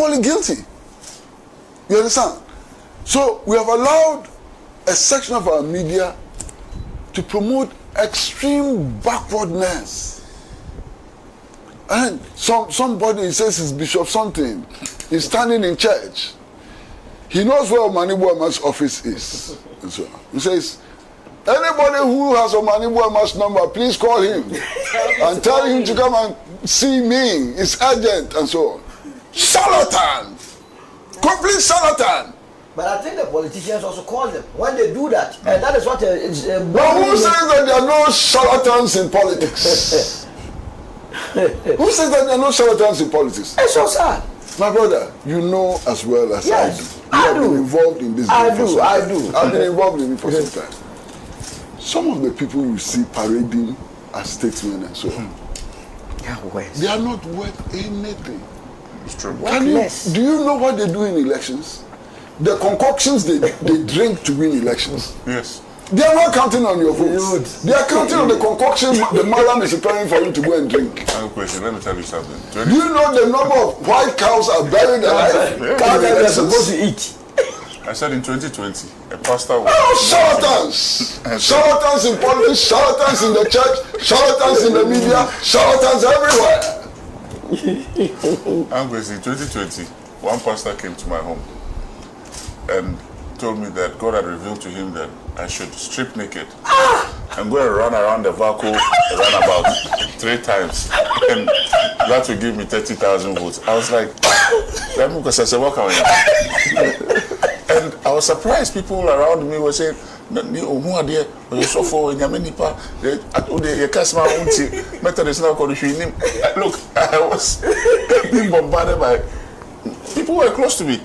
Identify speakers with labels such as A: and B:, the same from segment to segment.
A: equally guilty. You understand? So we have allowed a section of our media to promote extreme backwardness. And somebody says it's Bishop something. He's standing in church. He knows where Mahamadu Bawumia's office is. And so he says, anybody who has Mahamadu Bawumia's number, please call him and tell him to come and see me. It's urgent and so on. Charlatan! Complete charlatan!
B: But I think the politicians also call them when they do that. And that is what
A: but who says that there are no charlatans in politics? Who says that there are no charlatans in politics?
B: It's so sad.
A: My brother, you know as well as
B: yes,
A: I do. You have been involved in this.
B: I do.
A: I've been involved in it for some time. Some of the people you see parading as statesmen and so on, they are not worth anything.
C: It's true.
A: Do you know what they do in elections? The concoctions they drink to win elections.
C: Yes.
A: They are not counting on your votes. They are counting on the concoction the madam is preparing for you to go and drink.
C: Question, let me tell you something.
A: Do you know the number of white cows are buried alive?
B: Cows that they are supposed to eat.
C: I said in 2020, a pastor was...
A: Oh, charlatans! Charlatans in politics, charlatans in the church, charlatans in the media, charlatans everywhere.
C: I'm in 2020, one pastor came to my home and told me that God had revealed to him that I should strip naked and go and run around the vacuum run about 3 times, and that would give me 30,000 votes. I was like, because I said, what can we do? And I was surprised. People around me were saying, look, I was being bombarded by people who were close to me.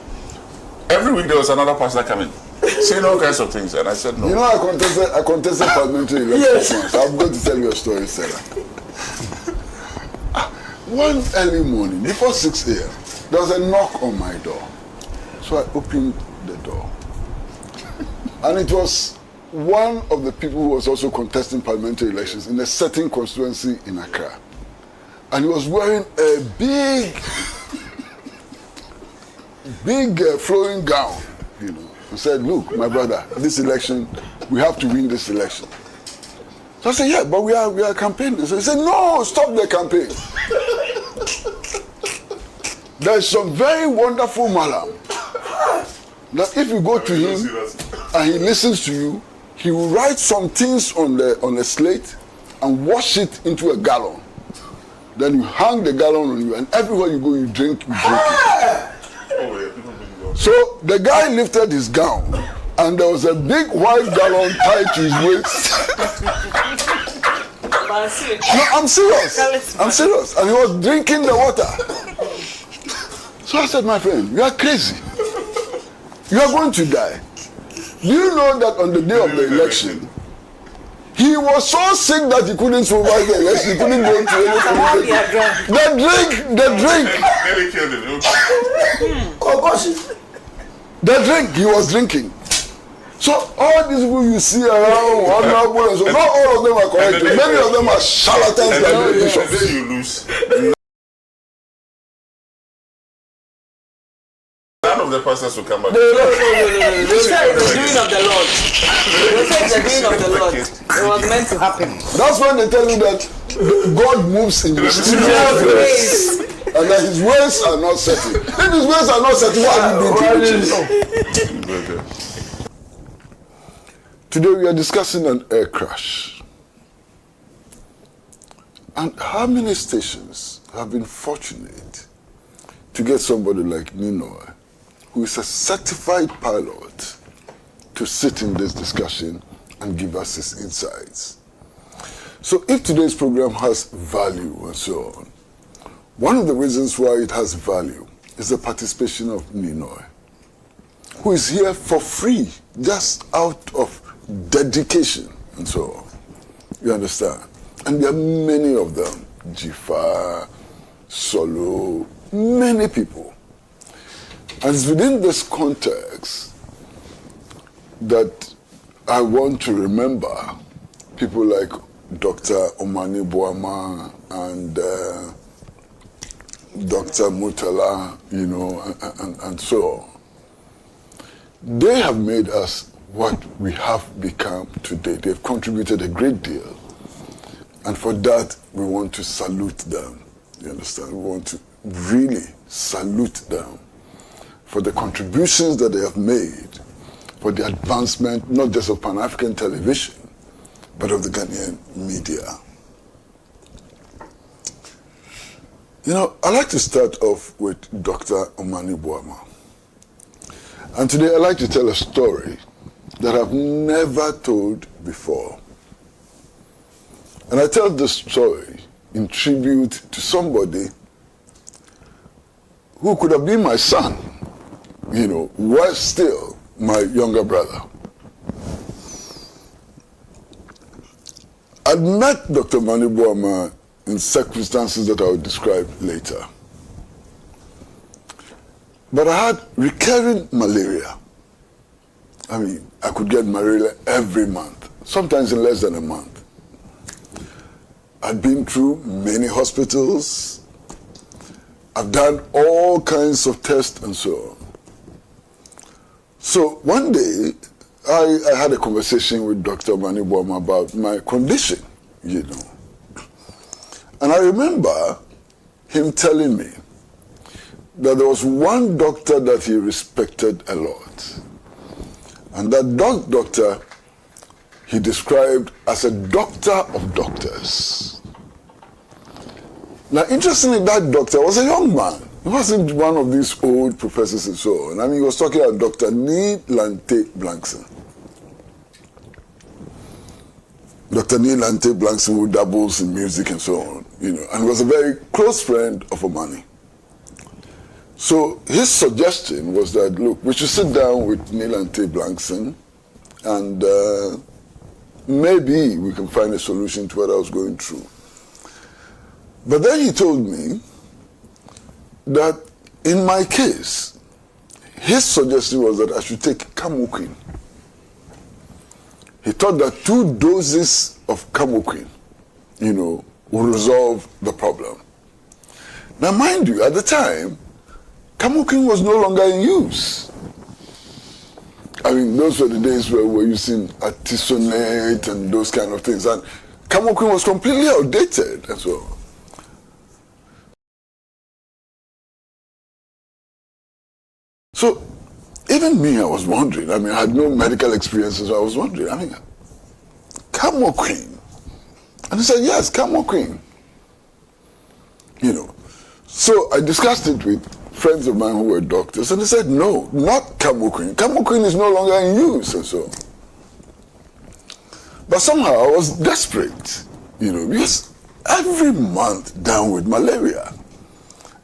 C: Every week there was another pastor coming, saying all kinds of things, and I said no.
A: You know, I contested parliamentary elections. Yes. I'm going to tell you a story, Sarah. One early morning, before 6 a.m., there was a knock on my door. So I opened the door. And it was one of the people who was also contesting parliamentary elections in a certain constituency in Accra. And he was wearing a big flowing gown, you know. He said, look, my brother, this election, we have to win this election. So I said, yeah, but we are campaigning. So he said, no, stop the campaign. There is some very wonderful malam that if you go to him and he listens to you, he will write some things on a slate and wash it into a gallon. Then you hang the gallon on you, and everywhere you go, you drink it. So the guy lifted his gown, and there was a big white gallon tied to his waist. No, I'm serious. I'm serious. And he was drinking the water. So I said, my friend, you are crazy. You are going to die. Do you know that on the day of the election, he was so sick that he couldn't survive the election. He couldn't go into anything. The drink. Oh gosh. The drink he was drinking. So all these people you see around, honorable and so, not all of them are correct. Many of them are charlatans like the bishops.
C: Then you lose. None of the pastors will come back.
B: No. They said it's the doing of the Lord. They said it's the doing of the Lord. It was meant to happen.
A: That's when they tell you that God moves in mysterious ways. And that his ways are not certain. If his ways are not certain, what have you been doing? Today we are discussing an air crash. And how many stations have been fortunate to get somebody like Ninoy, who is a certified pilot, to sit in this discussion and give us his insights. So if today's program has value and so on, one of the reasons why it has value is the participation of Ninoy, who is here for free, just out of dedication and so on. You understand? And there are many of them, Jifa, Solo, many people. And it's within this context that I want to remember people like Dr. Omane Boama and Dr. Mutala, you know, and so on. They have made us what we have become today. They've contributed a great deal. And for that, we want to salute them. You understand? We want to really salute them for the contributions that they have made for the advancement, not just of Pan-African television, but of the Ghanaian media. You know, I'd like to start off with Dr. Omane Boama. And today I'd like to tell a story that I've never told before. And I tell this story in tribute to somebody who could have been my son, you know, was still my younger brother. I'd met Dr. Omane Boama in circumstances that I will describe later. But I had recurring malaria. I mean, I could get malaria every month, sometimes in less than a month. I'd been through many hospitals. I've done all kinds of tests and so on. So one day, I had a conversation with Dr. Omane Boama about my condition, you know. And I remember him telling me that there was one doctor that he respected a lot. And that doctor he described as a doctor of doctors. Now, interestingly, that doctor was a young man. He wasn't one of these old professors and so on. I mean, he was talking about Dr. Neil Lante Blankson. Dr. Neil Lante Blankson, who dabbles in music and so on, you know, and was a very close friend of Omane. So his suggestion was that, look, we should sit down with Neil Lante Blankson and maybe we can find a solution to what I was going through. But then he told me that in my case, his suggestion was that I should take camoquine. He thought that 2 doses of camoquine, you know, would resolve the problem. Now, mind you, at the time, camoquine was no longer in use. I mean, those were the days where we were using artesunate and those kind of things, and camoquine was completely outdated and so on. So, even me, I was wondering. I mean, I had no medical experiences, so I was wondering. I mean, camoquine. And he said, yes, camoquine. You know. So I discussed it with friends of mine who were doctors, and they said, no, not camoquine. Camoquine is no longer in use, and so on. But somehow I was desperate, you know, because every month down with malaria.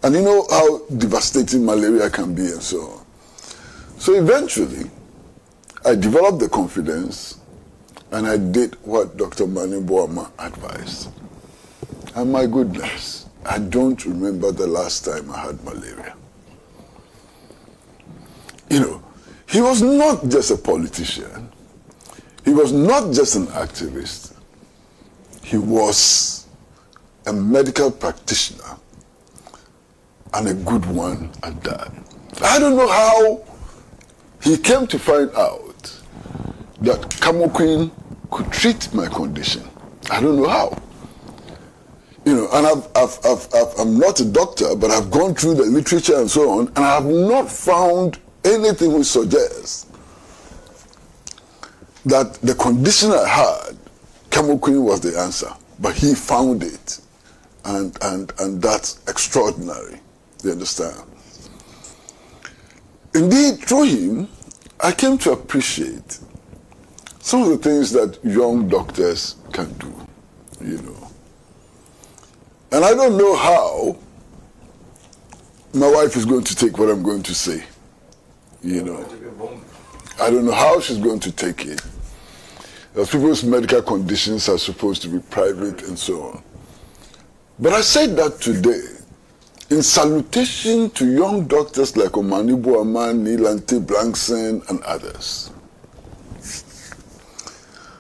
A: And you know how devastating malaria can be and so on. So eventually, I developed the confidence and I did what Dr. Omane Boama advised. And my goodness, I don't remember the last time I had malaria. You know, he was not just a politician. He was not just an activist. He was a medical practitioner, and a good one at that. I don't know how he came to find out that camoquine could treat my condition. I don't know how. You know, and I'm not a doctor, but I've gone through the literature and so on, and I have not found anything which suggests that the condition I had, camoquine was the answer. But he found it, and that's extraordinary. You understand? Indeed, through him, I came to appreciate some of the things that young doctors can do, you know. And I don't know how my wife is going to take what I'm going to say, you know. I don't know how she's going to take it. Because people's medical conditions are supposed to be private and so on. But I said that today in salutation to young doctors like Omane Boama, Neil Lante Blankson, and others.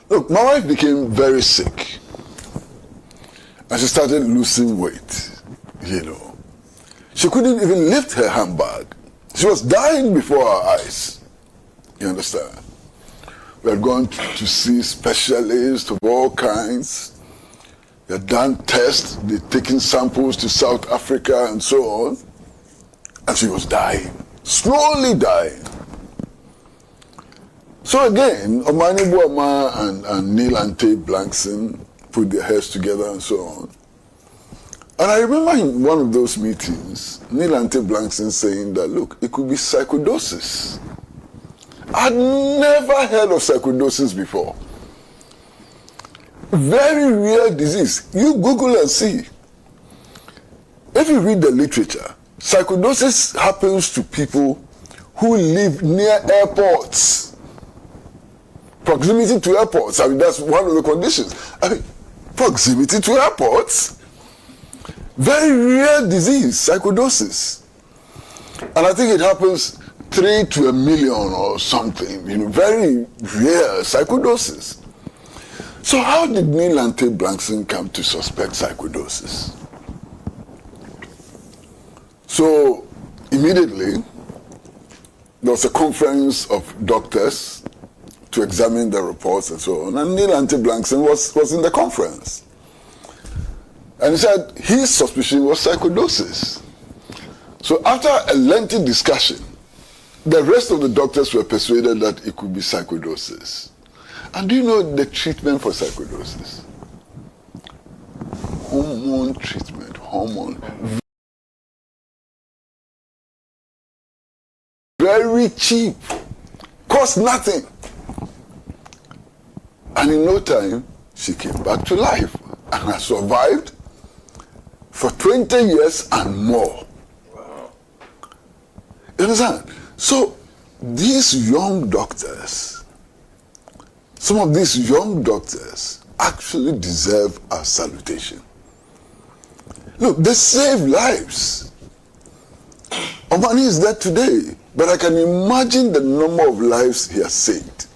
A: Look, my wife became very sick. And she started losing weight, you know. She couldn't even lift her handbag. She was dying before our eyes. You understand? We had gone to see specialists of all kinds. They had done tests, they'd taken samples to South Africa and so on. And she was dying, slowly dying. So again, Omane Boama and Nilante Blankson put their heads together and so on. And I remember in one of those meetings, Nilante Blankson saying that, look, it could be sarcoidosis. I'd never heard of sarcoidosis before. Very rare disease. You Google and see. If you read the literature, sarcoidosis happens to people who live near airports. Proximity to airports, I mean, that's one of the conditions. I mean, proximity to airports. Very rare disease, sarcoidosis. And I think it happens 3 to 1 million or something, you know, very rare sarcoidosis. So how did Nilante Blankson come to suspect sarcoidosis? So immediately, there was a conference of doctors to examine the reports and so on, and Nilante Blankson was in the conference. And he said his suspicion was sarcoidosis. So after a lengthy discussion, the rest of the doctors were persuaded that it could be sarcoidosis. And do you know the treatment for sarcoidosis? Hormone treatment, hormone. Very cheap, cost nothing. And in no time, she came back to life and has survived for 20 years and more. Wow. You understand? So these young doctors, some of these young doctors actually deserve our salutation. Look, they save lives. Omane is dead today, but I can imagine the number of lives he has saved.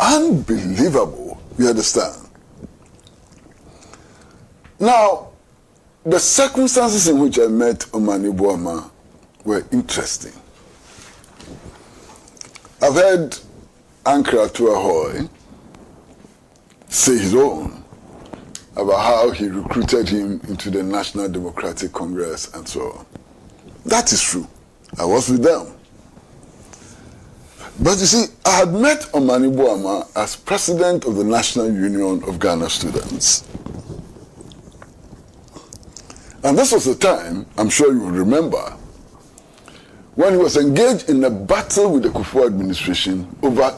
A: Unbelievable, you understand? Now, the circumstances in which I met Omane Boama were interesting. I've heard Ato Forson say his own about how he recruited him into the National Democratic Congress and so on. That is true. I was with them. But you see, I had met Omane Boama as president of the National Union of Ghana Students. And this was the time, I'm sure you will remember, when he was engaged in a battle with the Akufo administration over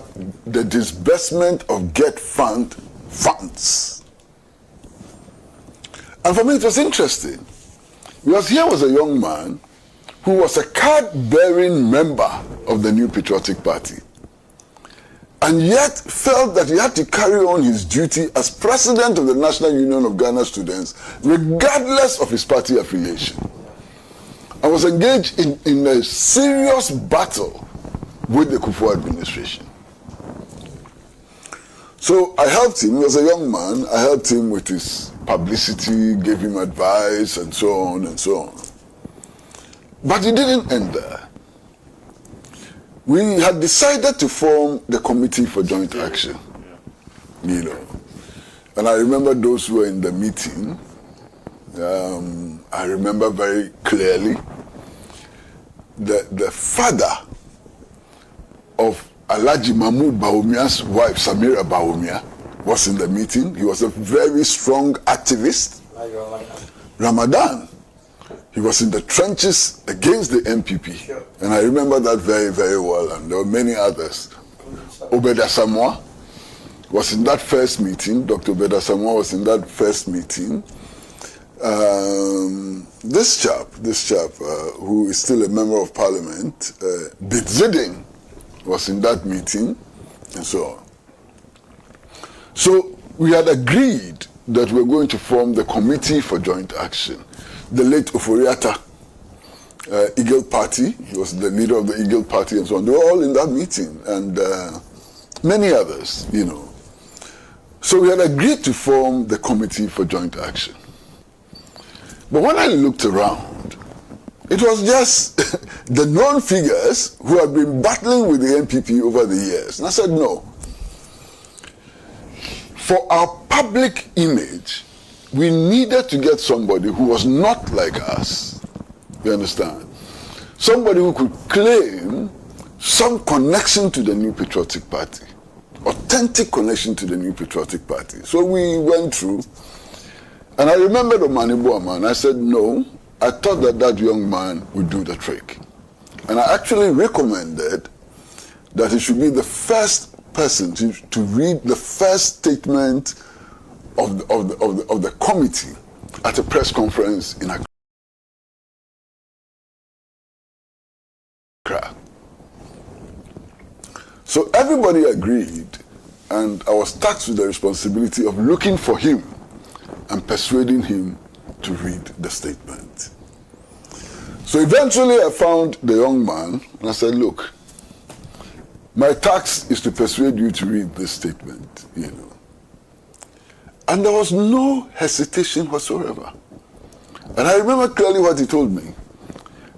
A: the disbursement of GET funds. And for me it was interesting, because here was a young man who was a card-bearing member of the New Patriotic Party, and yet felt that he had to carry on his duty as president of the National Union of Ghana Students, regardless of his party affiliation. I was engaged in a serious battle with the Akufo administration. So I helped him. He was a young man. I helped him with his publicity, gave him advice, and so on and so on. But it didn't end there. We had decided to form the Committee for Joint Action, you know. And I remember those who were in the meeting. I remember very clearly the father of Alhaji Mahamadu Bawumia's wife, Samira Bawumia, was in the meeting. He was a very strong activist. Ramadan. He was in the trenches against the MPP. Sure. And I remember that very, very well. And there were many others. Obeda Samoa was in that first meeting. Dr. Obeda Samoa was in that first meeting. This chap, who is still a member of parliament, Bitziding, was in that meeting, and so on. So we had agreed that we were going to form the Committee for Joint Action. The late Ofori Atta, Eagle Party, he was the leader of the Eagle Party and so on. They were all in that meeting, and many others, you know. So we had agreed to form the Committee for Joint Action. But when I looked around, It was just the known figures who had been battling with the NPP over the years. And I said, no. For our public image, we needed to get somebody who was not like us. You understand? Somebody who could claim some connection to the New Patriotic Party. Authentic connection to the New Patriotic Party. So we went through, and I remembered Omane Boama, and I said, no, I thought that that young man would do the trick. And I actually recommended that he should be the first person to read the first statement of the committee at a press conference in Accra. So everybody agreed, and I was tasked with the responsibility of looking for him and persuading him to read the statement. So eventually I found the young man, and I said, look, my task is to persuade you to read this statement, you know. And there was no hesitation whatsoever. And I remember clearly what he told me,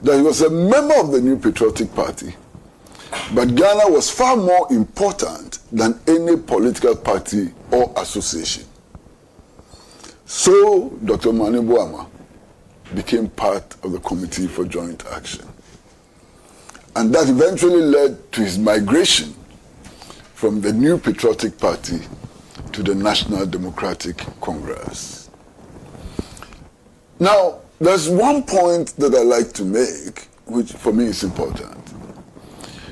A: that he was a member of the New Patriotic Party, but Ghana was far more important than any political party or association. So Dr. Omane Boama became part of the Committee for Joint Action. And that eventually led to his migration from the New Patriotic Party to the National Democratic Congress. Now, there's one point that I like to make, which for me is important.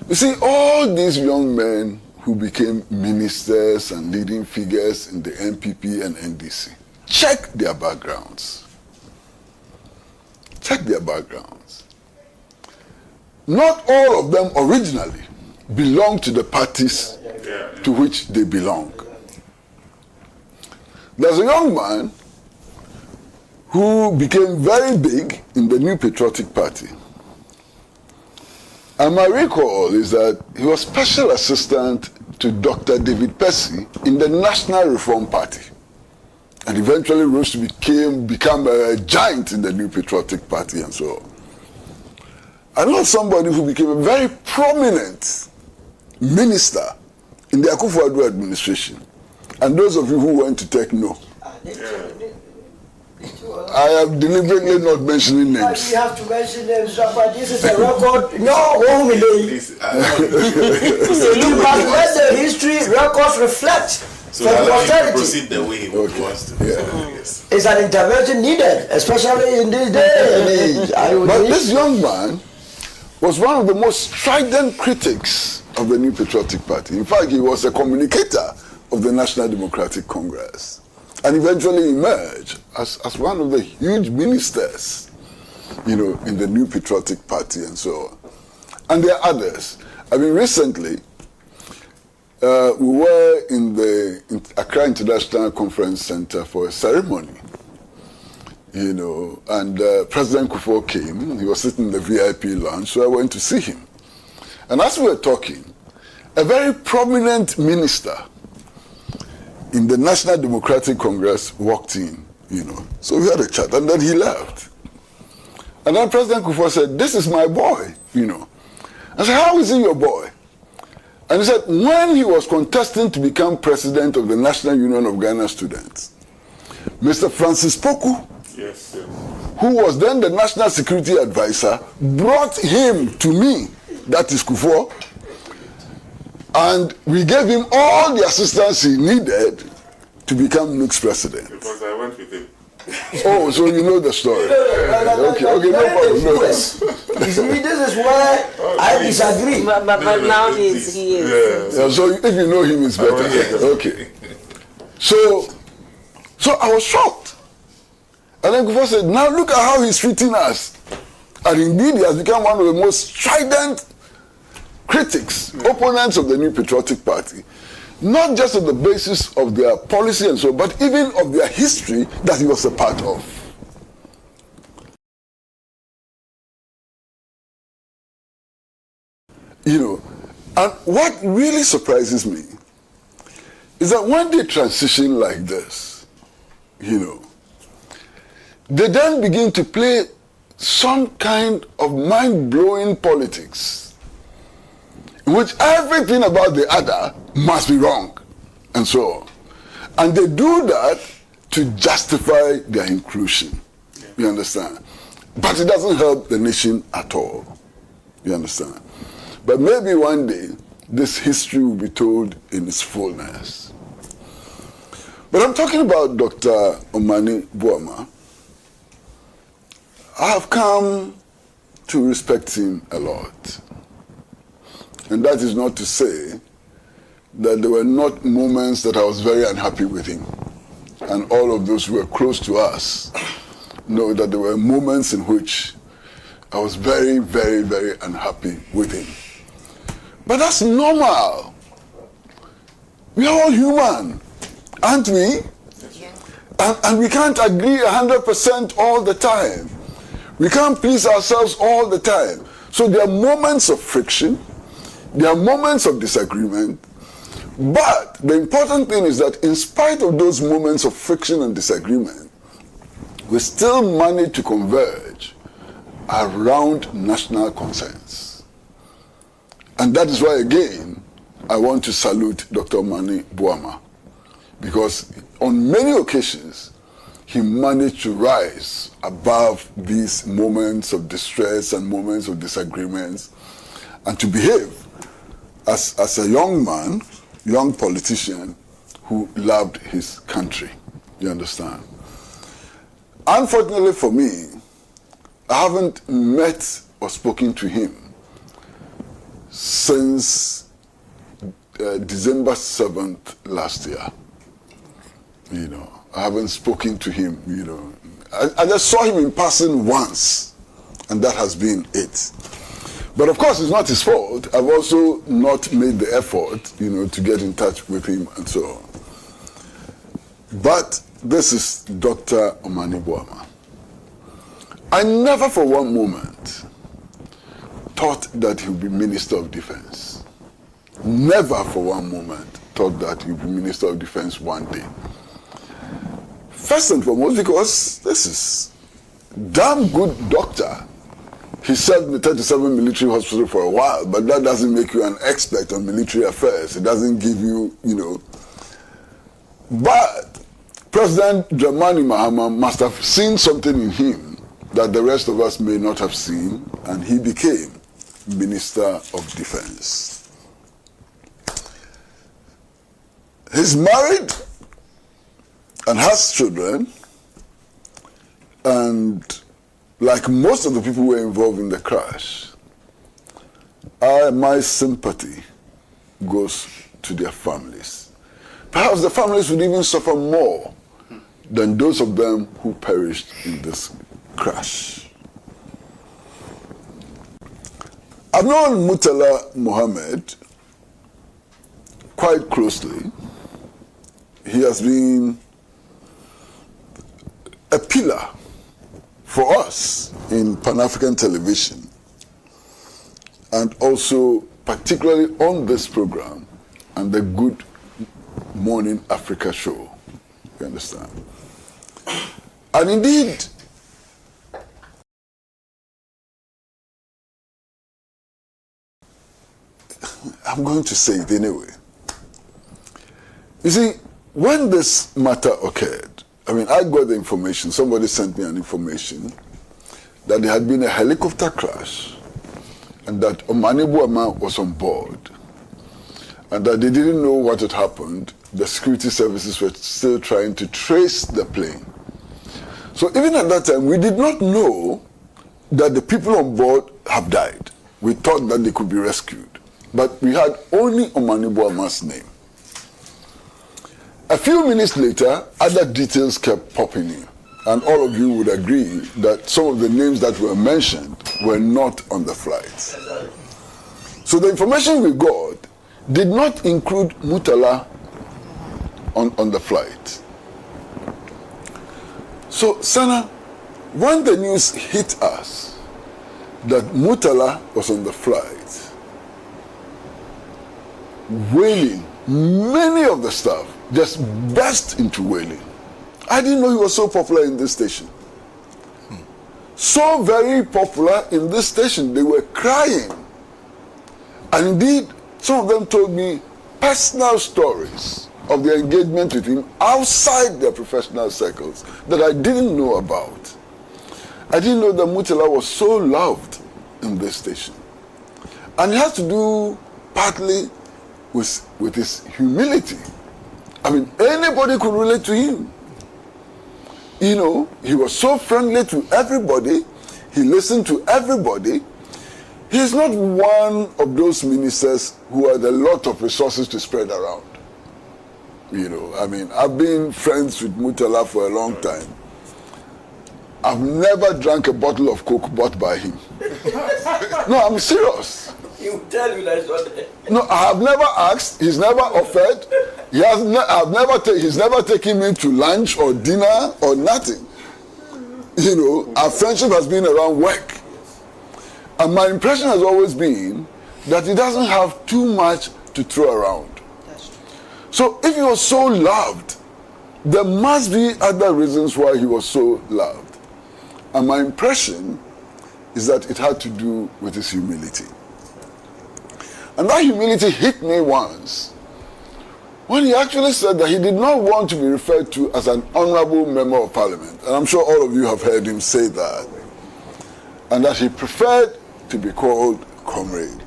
A: You see, all these young men who became ministers and leading figures in the NPP and NDC, check their backgrounds. Check their backgrounds. Not all of them originally belong to the parties to which they belong. There's a young man who became very big in the New Patriotic Party. And my recall is that he was special assistant to Dr. David Percy in the National Reform Party, and eventually rose to become a giant in the New Patriotic Party and so on. I know somebody who became a very prominent minister in the Akufo Addo administration. And those of you who went to take no, I am deliberately not mentioning names.
B: You have to mention names, but this is a record. No, only. But let the history records reflect.
D: So that proceed the way he wants to.
B: Yes. It's an intervention needed, especially in this day and age.
A: But this young man was one of the most strident critics of the New Patriotic Party. In fact, he was a communicator of the National Democratic Congress, and eventually emerged as one of the huge ministers, you know, in the New Patriotic Party and so on. And there are others. I mean, recently, we were in the Accra International Conference Center for a ceremony, you know, and President Kufuor came. He was sitting in the VIP lounge, so I went to see him. And as we were talking, a very prominent minister in the National Democratic Congress walked in, you know. So we had a chat, and then he left. And then President Kufuor said, "This is my boy," you know. I said, "How is he your boy?" And he said, when he was contesting to become president of the National Union of Ghana Students, Mr. Francis Poku, who was then the National Security Advisor, brought him to me, that is Kufuor, and we gave him all the assistance he needed to become NUC's president.
C: Because I went with him.
A: Oh, so you know the story. Okay, no problem. No.
B: You see, this is where I disagree.
E: But now he is.
A: Yeah, so if you know him, it's better. Okay. So I was shocked. And then Kufuor said, now look at how he's treating us. And indeed, he has become one of the most strident critics, opponents of the New Patriotic Party. Not just on the basis of their policy and so, but even of their history that he was a part of. You know, and what really surprises me is that when they transition like this, you know, they then begin to play some kind of mind-blowing politics in which everything about the other must be wrong, and so on. And they do that to justify their inclusion. You understand? But it doesn't help the nation at all. You understand? But maybe one day, this history will be told in its fullness. But I'm talking about Dr. Omane Boama. I have come to respect him a lot. And that is not to say that there were not moments that I was very unhappy with him. And all of those who were close to us know that there were moments in which I was very, very, very unhappy with him. But that's normal. We are all human, aren't we? And we can't agree 100% all the time. We can't please ourselves all the time. So there are moments of friction, there are moments of disagreement, but the important thing is that in spite of those moments of friction and disagreement, we still manage to converge around national concerns. And that is why, again, I want to salute Dr. Omane Boama, because on many occasions, he managed to rise above these moments of distress and moments of disagreements, and to behave as a young man, young politician who loved his country. You understand? Unfortunately for me, I haven't met or spoken to him since December 7th last year. You know, I haven't spoken to him, you know. I just saw him in person once, and that has been it. But of course, it's not his fault. I've also not made the effort, you know, to get in touch with him and so on. But this is Dr. Omane Boama. I never for one moment thought that he would be Minister of Defense. Never for one moment thought that he would be Minister of Defense one day. First and foremost, because this is damn good doctor. He served in the 37 military hospital for a while, but that doesn't make you an expert on military affairs. It doesn't give you, you know. But President Dramani Mahama must have seen something in him that the rest of us may not have seen, and he became Minister of Defense. He's married and has children, and like most of the people who were involved in the crash, my sympathy goes to their families. Perhaps the families would even suffer more than those of them who perished in this crash. I've known Murtala Mohammed quite closely. He has been a pillar for us in Pan-African television, and also particularly on this program and the Good Morning Africa show. You understand? And indeed, I'm going to say it anyway. You see, when this matter occurred, I mean, I got the information, somebody sent me an information that there had been a helicopter crash and that Omane Boama was on board and that they didn't know what had happened. The security services were still trying to trace the plane. So even at that time, we did not know that the people on board have died. We thought that they could be rescued. But we had only Omane Boama's name. A few minutes later, other details kept popping in. And all of you would agree that some of the names that were mentioned were not on the flights. So the information we got did not include Murtala on the flight. So, Sana, when the news hit us that Murtala was on the flight, wailing, many of the staff just burst into wailing. I didn't know he was so popular in this station. so very popular in this station. They were crying. And indeed, some of them told me personal stories of their engagement with him outside their professional circles that I didn't know about. I didn't know that Murtala was so loved in this station. And it has to do partly with his humility. I mean, anybody could relate to him. You know, he was so friendly to everybody. He listened to everybody. He's not one of those ministers who had a lot of resources to spread around. You know, I mean, I've been friends with Murtala for a long time. I've never drank a bottle of Coke bought by him. No, I'm serious.
B: He will tell you that it's not there.
A: No, I have never asked. He's never offered. He's never taken me to lunch or dinner or nothing. You know, our friendship has been around work. And my impression has always been that he doesn't have too much to throw around.
B: That's true.
A: So if he was so loved, there must be other reasons why he was so loved. And my impression is that it had to do with his humility. And that humility hit me once when he actually said that he did not want to be referred to as an honorable member of parliament. And I'm sure all of you have heard him say that. And that he preferred to be called comrade.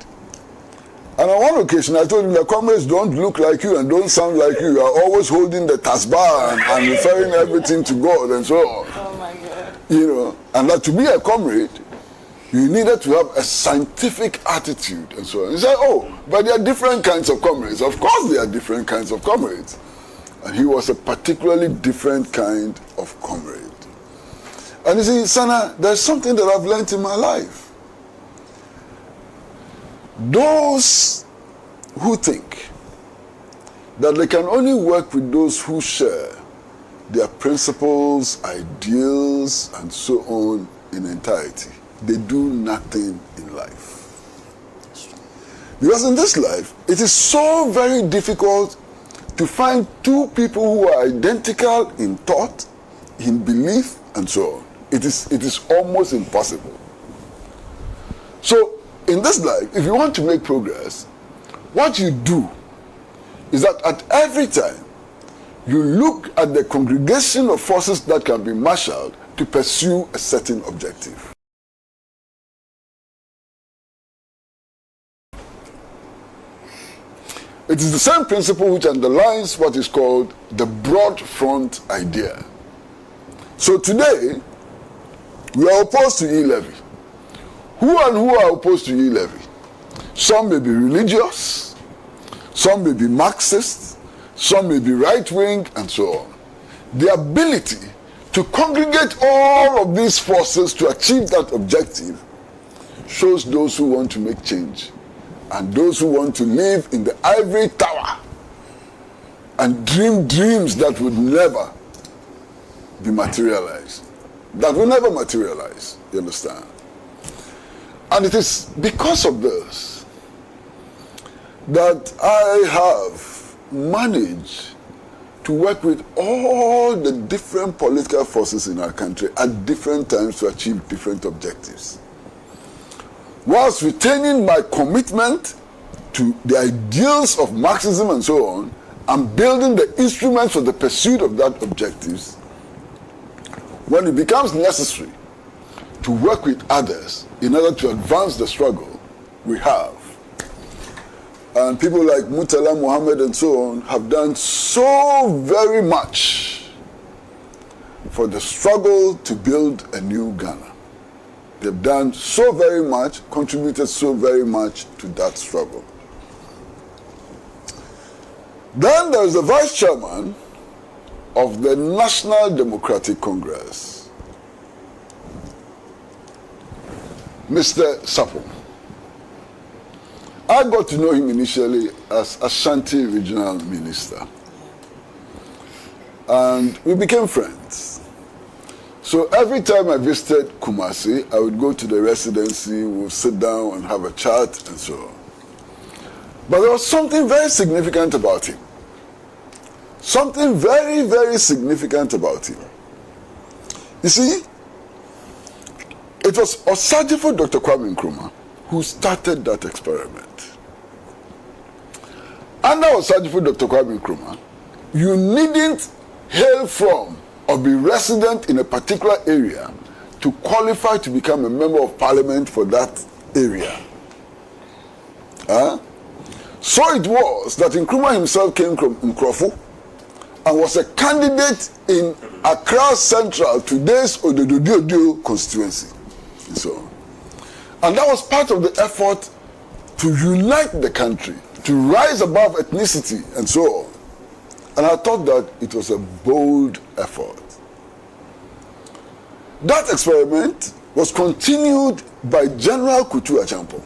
A: And on one occasion I told him that comrades don't look like you and don't sound like you. You are always holding the tasbah and referring everything to God and so on.
B: Oh my God.
A: You know, and that to be a comrade, you needed to have a scientific attitude and so on. He said, oh, but there are different kinds of comrades. Of course there are different kinds of comrades. And he was a particularly different kind of comrade. And you see, Sana, there's something that I've learned in my life. Those who think that they can only work with those who share their principles, ideals, and so on in entirety, they do nothing in life. Because in this life, it is so very difficult to find two people who are identical in thought, in belief, and so on. It is almost impossible. So, in this life, if you want to make progress, what you do is that at every time, you look at the congregation of forces that can be marshaled to pursue a certain objective. It is the same principle which underlines what is called the broad front idea. So today, we are opposed to e-levy. Who are opposed to e-levy? Some may be religious, some may be Marxist, some may be right-wing, and so on. The ability to congregate all of these forces to achieve that objective shows those who want to make change and those who want to live in the ivory tower and dream dreams that would never be materialized. That will never materialize, you understand? And it is because of this that I have managed to work with all the different political forces in our country at different times to achieve different objectives, whilst retaining my commitment to the ideals of Marxism and so on, and building the instruments for the pursuit of that objectives. When it becomes necessary to work with others in order to advance the struggle, we have. And people like Murtala Muhammad and so on have done so very much for the struggle to build a new Ghana. They've done so very much, contributed so very much to that struggle. Then there is the vice chairman of the National Democratic Congress, Mr. Sapong. I got to know him initially as Ashanti Regional Minister. And we became friends. So every time I visited Kumasi, I would go to the residency, we would sit down and have a chat and so on. But there was something very significant about him. Something very, very significant about him. You see, It was Osajifo Dr. Kwame Nkrumah who started that experiment. Under Osajifo Dr. Kwame Nkrumah, you needn't hail from or be resident in a particular area to qualify to become a member of parliament for that area. So it was that Nkrumah himself came from Nkrofo and was a candidate in Accra Central, today's Odododio constituency. And that was part of the effort to unite the country, to rise above ethnicity and so on. And I thought that it was a bold effort. That experiment was continued by General Kweku Agyarko.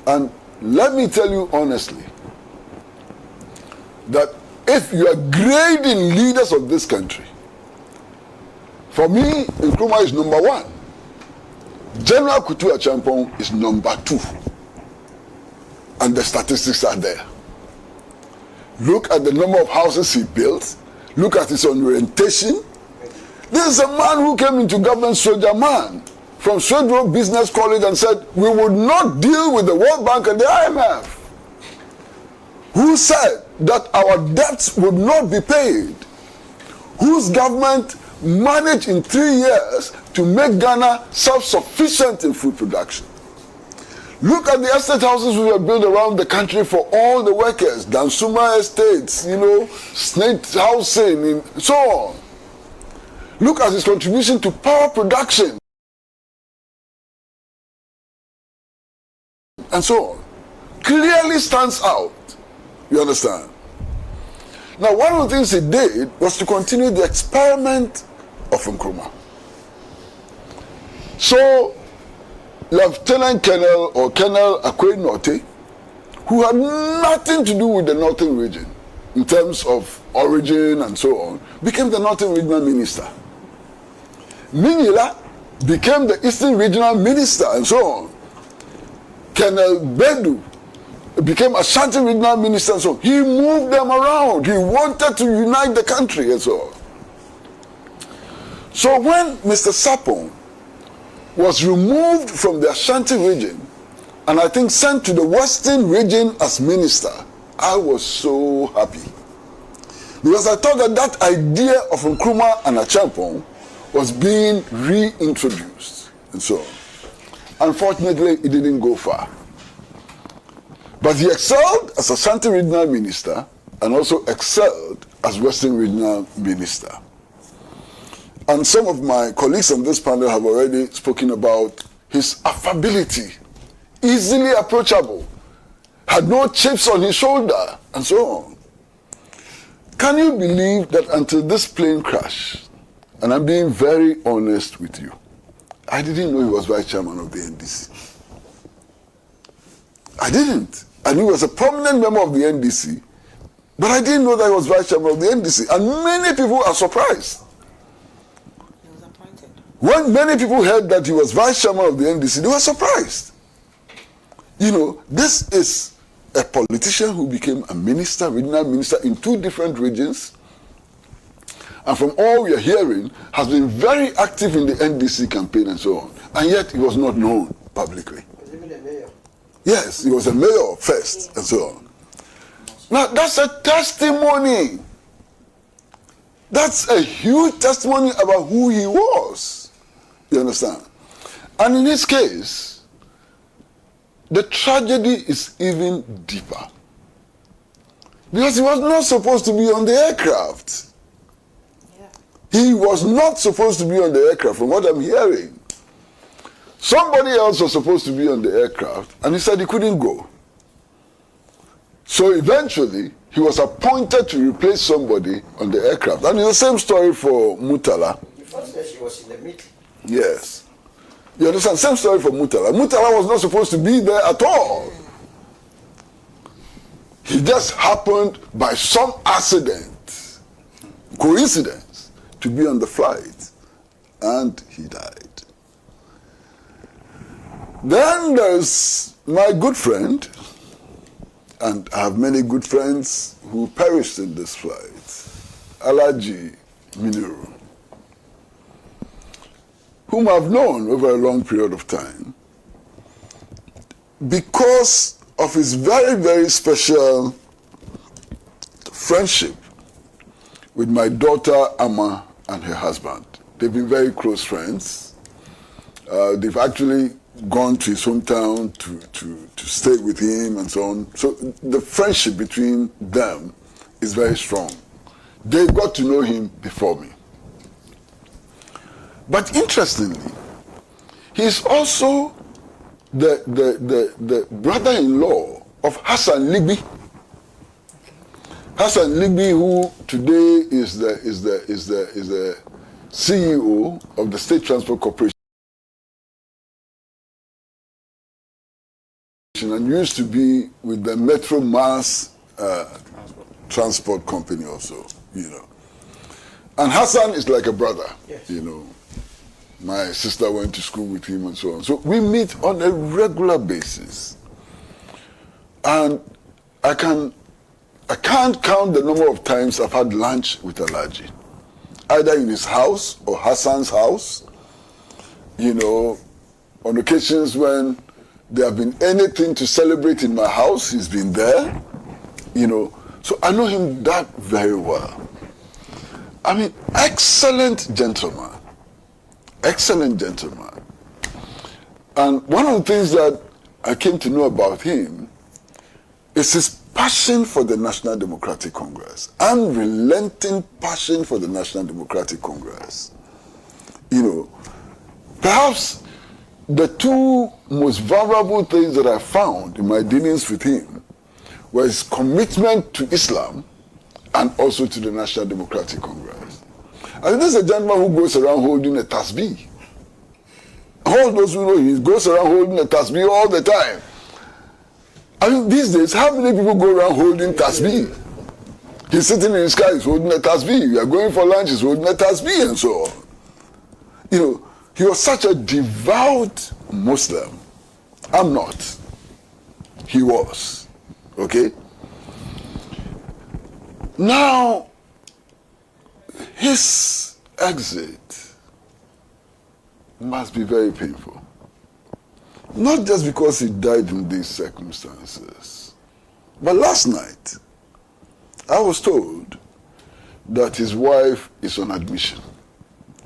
A: And let me tell you honestly, that if you are grading leaders of this country, for me, Nkrumah is number 1. General Kweku Agyarko is number 2. And the statistics are there. Look at the number of houses he built. Look at his orientation. This is a man who came into government, soldier man, from Swedro Business College and said, we would not deal with the World Bank and the IMF. Who said that our debts would not be paid. Whose government managed in 3 years to make Ghana self-sufficient in food production. Look at the estate houses we were built around the country for all the workers, Dansuma estates, snake housing, and so on. Look at his contribution to power production, and so on. Clearly stands out, you understand? Now, one of the things he did was to continue the experiment of Nkrumah. So, Lieutenant Colonel or Colonel Akwe Norte, who had nothing to do with the Northern region in terms of origin and so on, became the Northern Regional Minister. Minila became the Eastern Regional Minister and so on. Colonel Bedu became Asante Regional Minister and so on. He moved them around. He wanted to unite the country and so on. So when Mr. Sapong was removed from the Ashanti region and I think sent to the Western region as minister, I was so happy. Because I thought that idea of Nkrumah and Agyapong was being reintroduced and so on. Unfortunately, it didn't go far. But he excelled as Ashanti Regional Minister and also excelled as Western Regional Minister. And some of my colleagues on this panel have already spoken about his affability, easily approachable, had no chips on his shoulder, and so on. Can you believe that until this plane crashed, and I'm being very honest with you, I didn't know he was vice chairman of the NDC. I didn't. I knew he was a prominent member of the NDC, but I didn't know that he was vice chairman of the NDC. And many people are surprised. When many people heard that he was vice chairman of the NDC, they were surprised. This is a politician who became a minister, regional minister in 2 different regions, and from all we are hearing, has been very active in the NDC campaign and so on, and yet he was not known publicly.
B: Was even a mayor.
A: Yes, he was a mayor first and so on. Now, that's a testimony. That's a huge testimony about who he was. You understand? And in his case, the tragedy is even deeper. Because he was not supposed to be on the aircraft. Yeah. He was not supposed to be on the aircraft, from what I'm hearing. Somebody else was supposed to be on the aircraft, and he said he couldn't go. So eventually, he was appointed to replace somebody on the aircraft. And it's the same story for Mutala.
B: Before she was in the meeting.
A: Yes. You understand? Same story for Mutala. Mutala was not supposed to be there at all. He just happened by some accident, coincidence, to be on the flight. And he died. Then there's my good friend, and I have many good friends who perished in this flight, Alaji Miniru. whom I've known over a long period of time, because of his very, very special friendship with my daughter Amma and her husband. They've been very close friends. They've actually gone to his hometown to stay with him and so on. So the friendship between them is very strong. They got to know him before me. But interestingly, he's also the brother-in-law of Hassan Ligby. Hassan Ligby, who today is the CEO of the State Transport Corporation and used to be with the Metro Mass Transport Company also, you know. And Hassan is like a brother, yes. You know. My sister went to school with him and so on. So we meet on a regular basis. And I can't count the number of times I've had lunch with Alhaji, either in his house or Hassan's house. You know, on occasions when there have been anything to celebrate in my house, he's been there. You know, so I know him that very well. I mean, excellent gentleman. Excellent gentleman. And one of the things that I came to know about him is his passion for the National Democratic Congress, unrelenting passion for the National Democratic Congress. You know, perhaps the two most valuable things that I found in my dealings with him were his commitment to Islam and also to the National Democratic Congress. I mean, this is a gentleman who goes around holding a tasbih. All those who know he goes around holding a tasbih all the time. I mean, these days, how many people go around holding tasbih? He's sitting in his car, he's holding a tasbih. We are going for lunch, he's holding a tasbih and so on. You know, he was such a devout Muslim. I'm not. He was. Okay? Now, his exit must be very painful. Not just because he died in these circumstances, but last night I was told that his wife is on admission.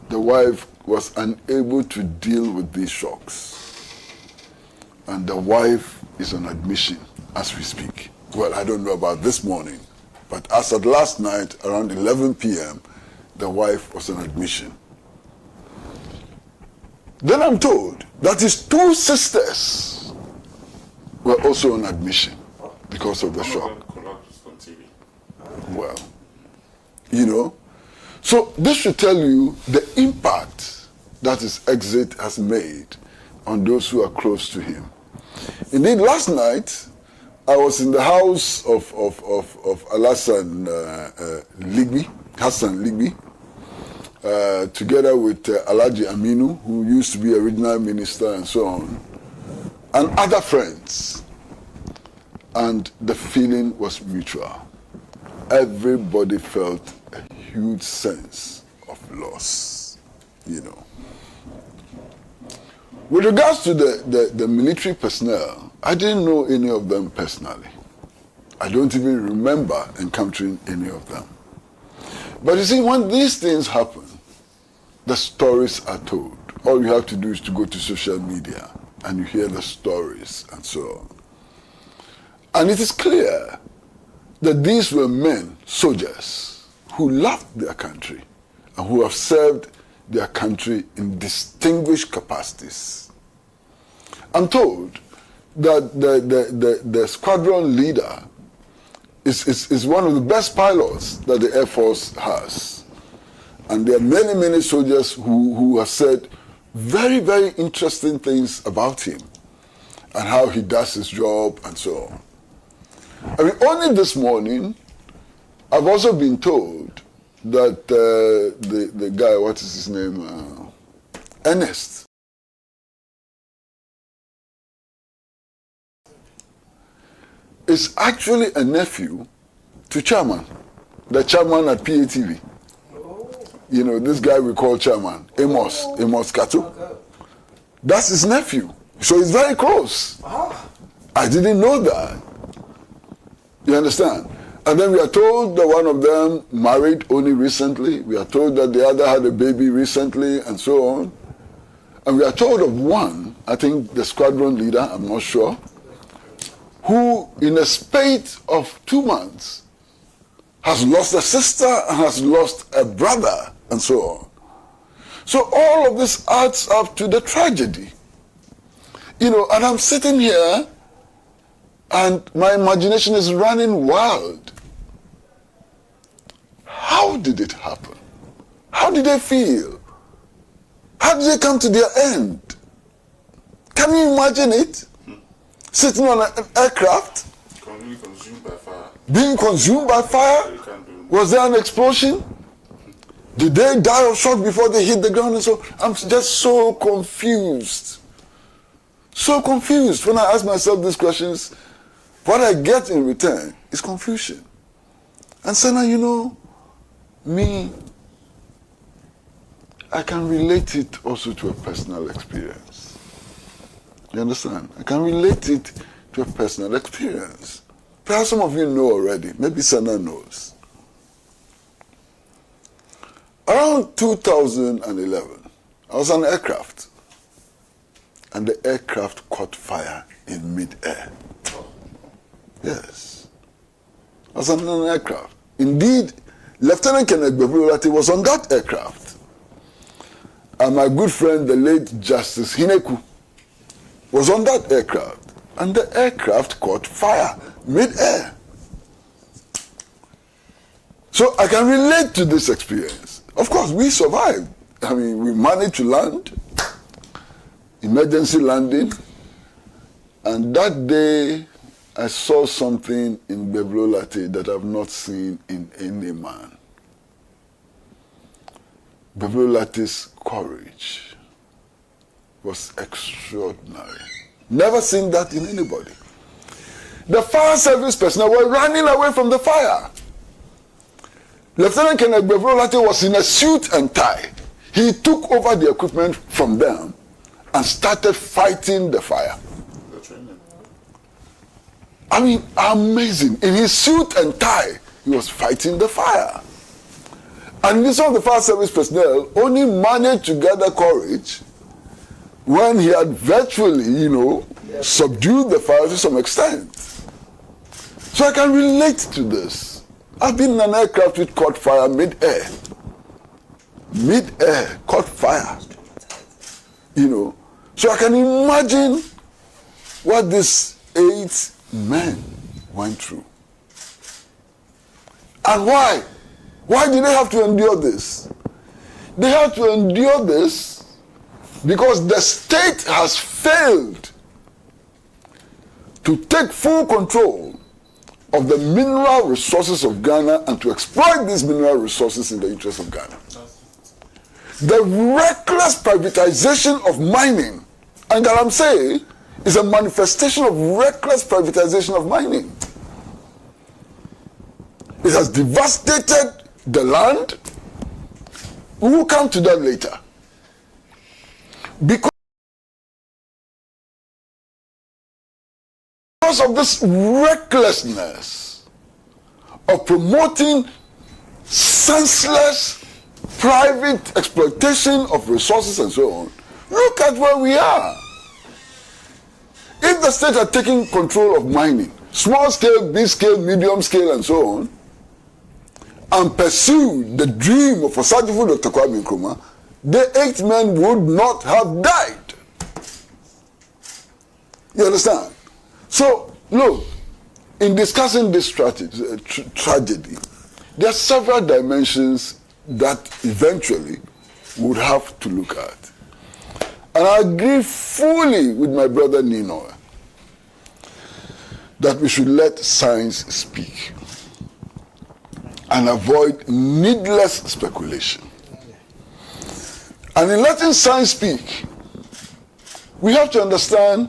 A: The wife was unable to deal with these shocks, and the wife is on admission as we speak. Well, I don't know about this morning, but as of last night around 11 p.m., the wife was on admission. Then I'm told that his two sisters were also on admission because of the shock. Well, you know, so this should tell you the impact that his exit has made on those who are close to him. Indeed, last night I was in the house of Hassan Ligby, together with Alhaji Aminu, who used to be a regional minister and so on, and other friends. And the feeling was mutual. Everybody felt a huge sense of loss, you know. With regards to the military personnel, I didn't know any of them personally. I don't even remember encountering any of them. But you see, when these things happen, the stories are told. All you have to do is to go to social media and you hear the stories and so on. And it is clear that these were men, soldiers, who loved their country and who have served their country in distinguished capacities. I'm told that the squadron leader is one of the best pilots that the Air Force has. And there are many, many soldiers who have said very, very interesting things about him and how he does his job and so on. I mean, only this morning, I've also been told that the guy, what is his name? Ernest. Is actually a nephew to chairman, the chairman at PATV. You know, this guy we call chairman, Amos Kato.
B: Okay.
A: That's his nephew. So he's very close. I didn't know that. You understand? And then we are told that one of them married only recently. We are told that the other had a baby recently and so on. And we are told of one, I think the squadron leader, I'm not sure, who in a spate of 2 months has lost a sister and has lost a brother and so on. So all of this adds up to the tragedy. You know, and I'm sitting here and my imagination is running wild. How did it happen? How did they feel? How did they come to their end? Can you imagine it? Sitting on an aircraft?
C: Consumed by fire.
A: Being consumed by fire? Was there an explosion? Did they die of shock before they hit the ground? And so I'm just so confused. So confused. When I ask myself these questions, what I get in return is confusion. And Sana, you know, me, I can relate it also to a personal experience. You understand? I can relate it to a personal experience. Perhaps some of you know already. Maybe Sana knows. Around 2011, I was on an aircraft. And the aircraft caught fire in mid-air. Yes. I was on an aircraft. Indeed, Lieutenant Kennedy Agyapong was on that aircraft. And my good friend, the late Justice Hineku, was on that aircraft. And the aircraft caught fire mid-air. So I can relate to this experience. Of course, we survived. I mean, we managed to land, emergency landing, and that day I saw something in Bebrolate that I've not seen in any man. Bebrolate's courage was extraordinary. Never seen that in anybody. The fire service personnel were running away from the fire. Lieutenant Kennedy Agyapong was in a suit and tie. He took over the equipment from them and started fighting the fire. I mean, amazing. In his suit and tie, he was fighting the fire. And this of the fire service personnel only managed to gather courage when he had virtually, you know, subdued the fire to some extent. So I can relate to this. I've been in an aircraft which caught fire mid-air. Mid-air, caught fire. You know. So I can imagine what these 8 men went through. And why? Why did they have to endure this? They have to endure this because the state has failed to take full control of the mineral resources of Ghana and to exploit these mineral resources in the interest of Ghana. The reckless privatization of mining, and galamsey is a manifestation of reckless privatization of mining. It has devastated the land. We will come to that later. Because of this recklessness of promoting senseless private exploitation of resources and so on, look at where we are. If the state had taken control of mining, small scale, big scale, medium scale and so on, and pursued the dream of Osagyefo Dr. Kwame Nkrumah, the 8 men would not have died. You understand? So, look, in discussing this tragedy, there are several dimensions that eventually we would have to look at. And I agree fully with my brother Nino that we should let science speak and avoid needless speculation. And in letting science speak, we have to understand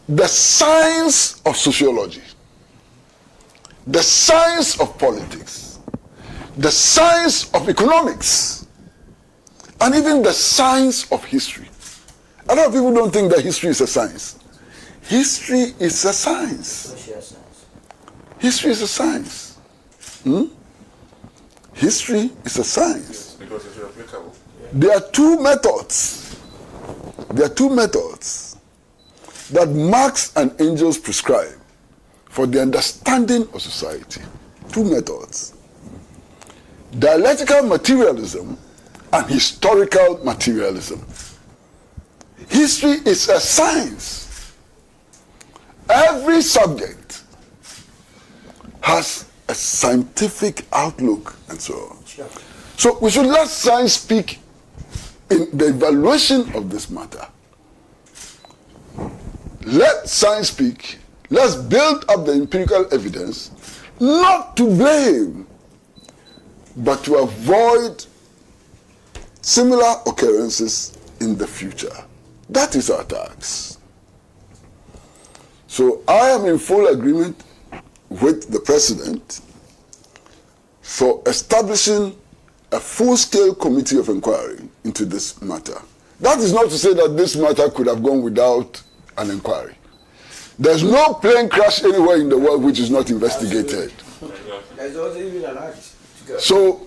A: the science of sociology, the science of politics, the science of economics, and even the science of history. A lot of people don't think that history is a science. History is a science. History is a science. History is a science.
C: Because it's replicable.
A: There are two methods. There are two methods that Marx and Engels prescribe for the understanding of society. Two methods. Dialectical materialism and historical materialism. History is a science. Every subject has a scientific outlook and so on. Sure. So we should let science speak in the evaluation of this matter. Let science speak. Let's build up the empirical evidence, not to blame, but to avoid similar occurrences in the future. That is our task. So I am in full agreement with the President for establishing a full-scale committee of inquiry into this matter. That is not to say that this matter could have gone without an inquiry. There's no plane crash anywhere in the world which is not investigated.
B: There's also even an act.
A: So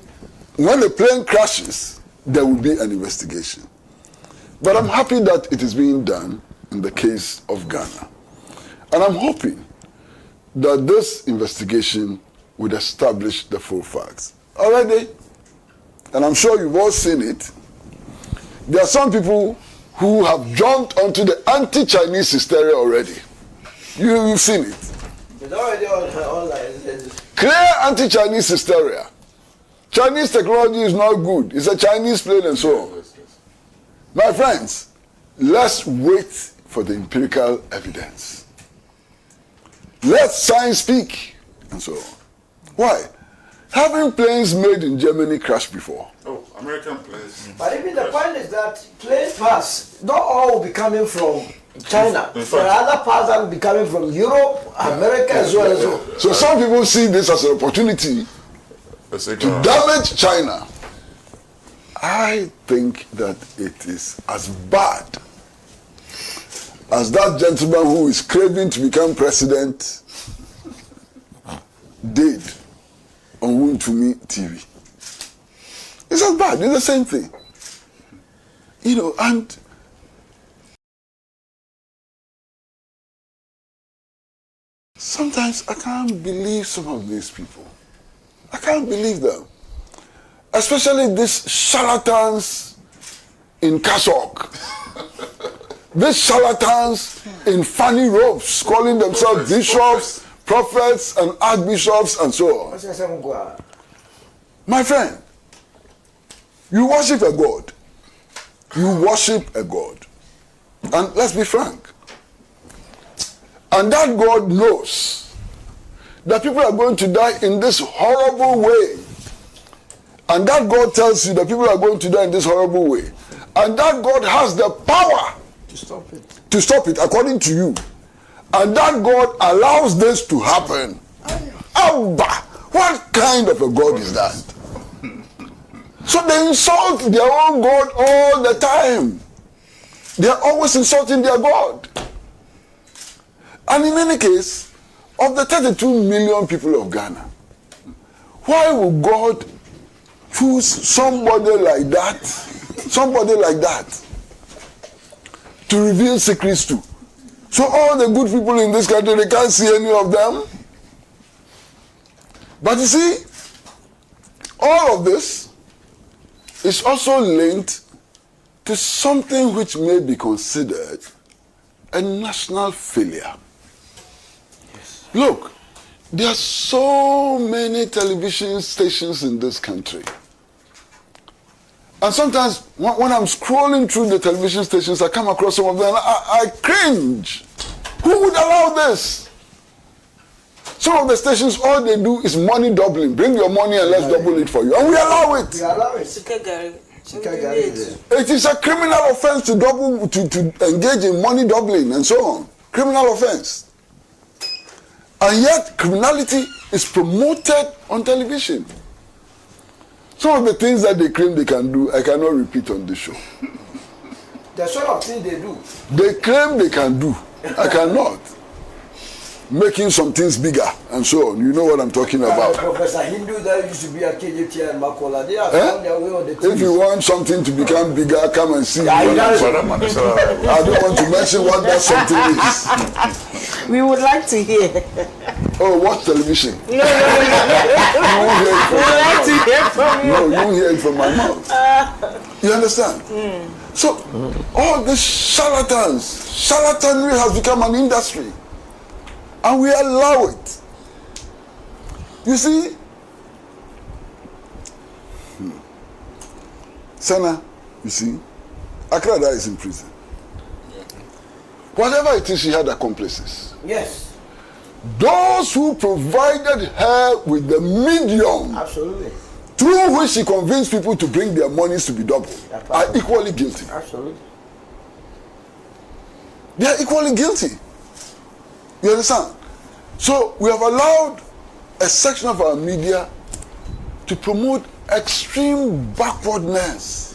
A: when a plane crashes, there will be an investigation. But I'm happy that it is being done in the case of Ghana. And I'm hoping that this investigation would establish the full facts. Already, and I'm sure you've all seen it, there are some people who have jumped onto the anti-Chinese hysteria already. You've seen it.
B: It's already online.
A: Clear anti-Chinese hysteria. Chinese technology is not good. It's a Chinese plane and so on. My friends, let's wait for the empirical evidence. Let science speak and so on. Why? Having planes made in Germany crash before.
C: Oh, American planes.
B: But even the point is that plane parts, not all will be coming from China. There are other parts that will be coming from Europe, America as well as well.
A: So some people see this as an opportunity to damage China. I think that it is as bad as that gentleman who is craving to become president did on Net2 TV. It's as bad. It's the same thing. You know, and sometimes I can't believe some of these people. I can't believe them. Especially these charlatans in cassock. These charlatans in funny robes, calling themselves bishops, prophets, and archbishops, and so on. My friend, you worship a God. You worship a God. And let's be frank. And that God knows that people are going to die in this horrible way. And that God tells you that people are going to die in this horrible way. And that God has the power
B: to stop it.
A: To stop it, according to you. And that God allows this to happen. Abba! What kind of a God is that? So they insult their own God all the time. They are always insulting their God. And in any case, of the 32 million people of Ghana, why would God choose somebody like that, to reveal secrets to? So all the good people in this country, they can't see any of them. But you see, all of this is also linked to something which may be considered a national failure. Yes. Look, there are so many television stations in this country. And sometimes when I'm scrolling through the television stations, I come across some of them and I cringe. Who would allow this? Some of the stations, all they do is money doubling. Bring your money and let's double it for you. And we allow it.
B: We allow it.
A: It is a criminal offense to engage in money doubling and so on. Criminal offense. And yet criminality is promoted on television. Some of the things that they claim they can do, I cannot repeat on this show.
B: The sort of things they do.
A: They claim they can do, I cannot. Making some things bigger and so on. You know what I'm talking about.
B: Professor Hindu that used to be at KJT and Makola, they have found their way on the
A: If you want something to become bigger, come and see. I don't want to mention what that something is.
E: We would like to hear.
A: Oh, watch television.
E: No. We would like to hear from you.
A: No, you won't hear it from my mouth. You understand? So, all these charlatanry has become an industry. And we allow it. You see, Sana, you see, Akrada is in prison. Whatever it is, she had accomplices.
B: Yes.
A: Those who provided her with the medium
B: Absolutely.
A: through which she convinced people to bring their monies to be doubled are equally guilty.
B: Absolutely.
A: They are equally guilty. You understand? So we have allowed a section of our media to promote extreme backwardness.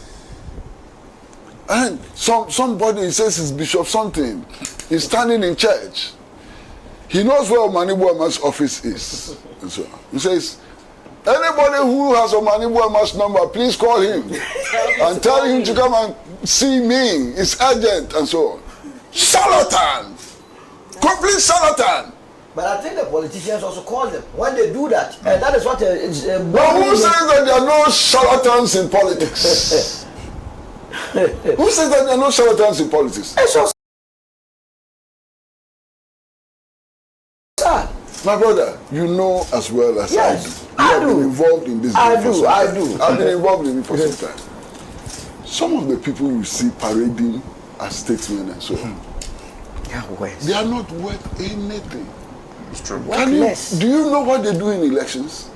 A: And somebody says it's Bishop something. He's standing in church. He knows where Mahamadu Bawumia's office is. And so he says, anybody who has Mahamadu Bawumia's number, please call him and tell him to come and see me. It's urgent and so on. Charlatan! Complete charlatan!
B: But I think the politicians also call them when they do that. And that is what
A: But who says that there are no charlatans in politics? Who says that there are no charlatans in politics?
B: It's so sad.
A: My brother, you know as well as
B: Yes,
A: I do. You
B: I
A: have
B: do.
A: been involved in this.
B: I
A: game
B: do,
A: for some
B: I
A: time.
B: do.
A: I've been involved in it for some time. Some of the people you see parading as statesmen and so on, they are not worth anything.
C: It's true.
A: Do you know what they do in elections?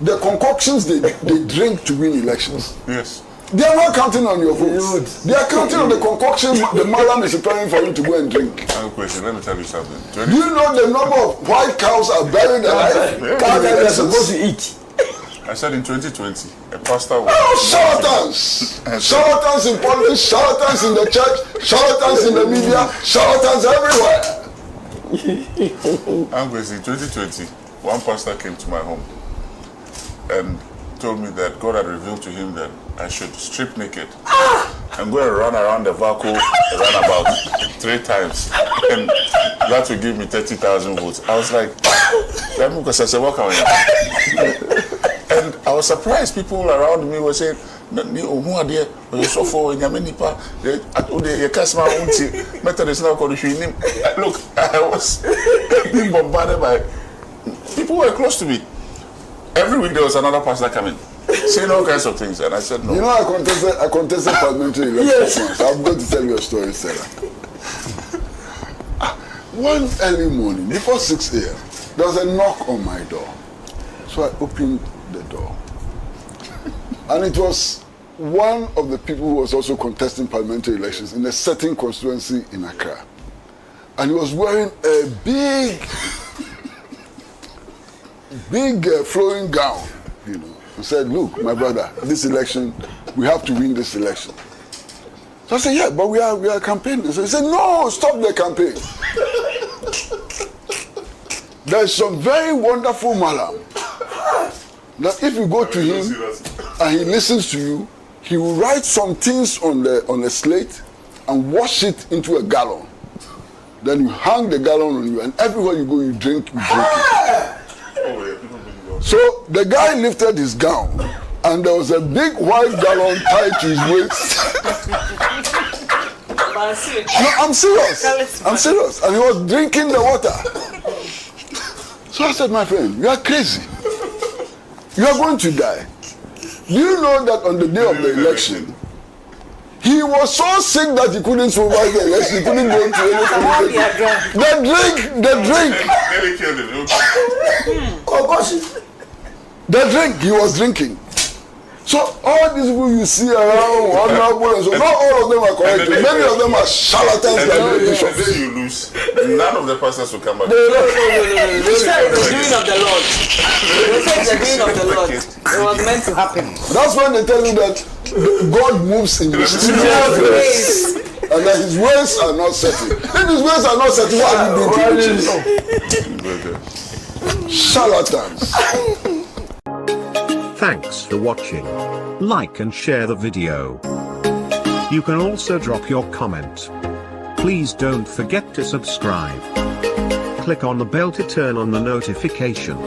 A: The concoctions they drink to win elections.
C: Yes.
A: They are not counting on your votes. They are counting on the concoction the madam is preparing for you to go and drink.
C: Question. Let me tell you something.
A: Do you know the number of white cows are buried alive?
B: Cows that they're supposed to eat.
C: I said in 2020, a pastor was...
A: Oh, charlatans! Charlatans in politics, charlatans in the church, charlatans in the media, charlatans everywhere.
C: I'm Kwesi, 2020, one pastor came to my home and told me that God had revealed to him that I should strip naked and go and run around the vacuum about 3 times, and that would give me 30,000 votes. I was like, and I was surprised. People around me were saying, look, I was being bombarded by people who were close to me. Every week there was another pastor coming, saying all kinds of things, and I said no.
A: You know, I contested parliamentary elections. Yes. I'm going to tell you a story, Sarah. One early morning, before 6 a.m., there was a knock on my door. So I opened the door. And it was one of the people who was also contesting parliamentary elections in a certain constituency in Accra. And he was wearing a big flowing gown, you know. He said, look, my brother, this election, we have to win this election. So I said, yeah, but we are campaigning. So he said, no, stop the campaign. There's some very wonderful malam that if you go to him and he listens to you, he will write some things on a slate and wash it into a gallon. Then you hang the gallon on you, and everywhere you go, you drink it. So the guy lifted his gown, and there was a big white gallon tied to his waist. No, I'm serious. I'm serious. And he was drinking the water. So I said, my friend, you are crazy. You are going to die. Do you know that on the day of the election, he was so sick that he couldn't survive the election. He couldn't go into any The drink.
B: Oh gosh.
A: The drink he was drinking. So all these people you see around, honorable and so, not all of them are correct. Many of them are charlatans like the bishop.
C: And then you lose. None of the pastors will come back.
E: No. They said it's the doing of the Lord. They said it's the doing of the Lord. It was meant to happen.
A: That's when they tell you that God moves in mysterious ways. And that his ways are not certain. If his ways are not certain, what have you been doing? Charlatans.
F: Thanks for watching. Like and share the video. You can also drop your comment. Please don't forget to subscribe. Click on the bell to turn on the notification.